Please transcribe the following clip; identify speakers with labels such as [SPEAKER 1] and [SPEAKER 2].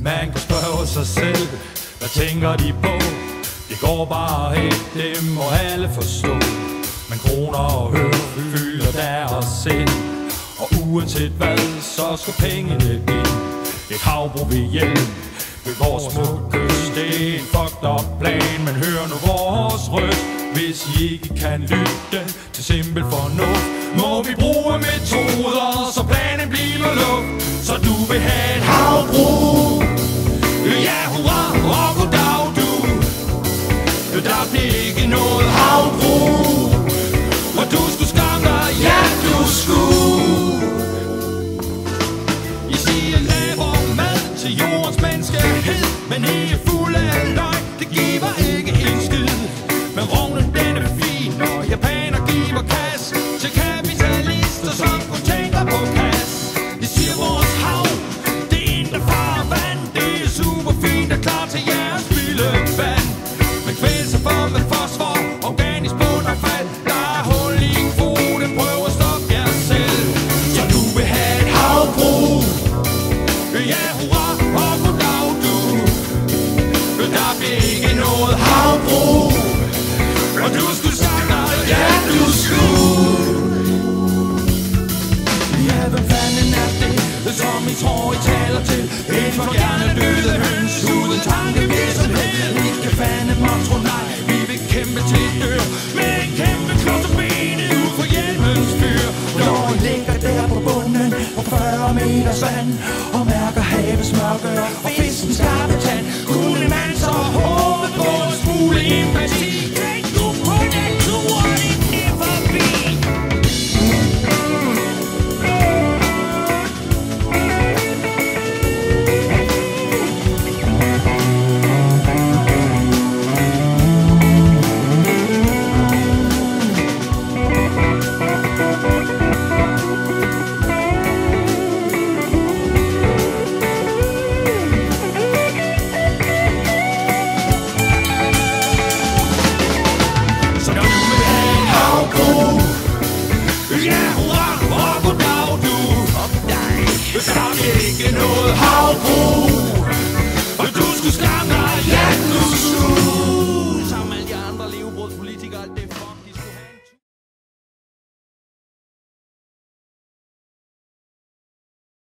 [SPEAKER 1] Man kan spørge sig selv, hvad tænker de på? Det går bare helt, det må alle forstå. Men kroner og øre fylder deres sind, og uanset hvad, så skal pengene ind. Et havbrug vil hjælpe ved vores smukke kyst. Det er en fucked up plan, men hør nu vores røst. Hvis I ikke kan lytte til simpel fornuft, må vi bruge metoder, så planen bliver luft. Så du vil have et havbrug, ja hurra og goddag du. Der bliver ikke noget havbrug, og du skulle skamme dig, ja du skulle. I siger laver mad til jordens menneskehed, men I er fulde af løgn, det giver ikke en skid. Men rognen den er fin, og japaner giver kasse til kapitalister, som kun tænker på kasse. I siger vores hav, det er indre farvand, det er super fint og klar til jeres spildevand. Men kvælstof med fosfor, organisk bundaffald, der er hul i en kvote, prøv at stoppe jer selv. Så du vil have et havbrug, ja hurra og goddag du. Der bliver ikke noget havbrug, og du skulle snakke dig, ja du skulle. Ja, hvem fanden er det, som I tror I taler til? En for gerne døde høns, uden tankevirksomhed. Ikke fanden må tro nej, vi vil kæmpe til dør, med en kæmpe klods og benet ud for hjelmens fyr. Når I ligger der på bunden, på 40 meters vand, og mærker havets mørke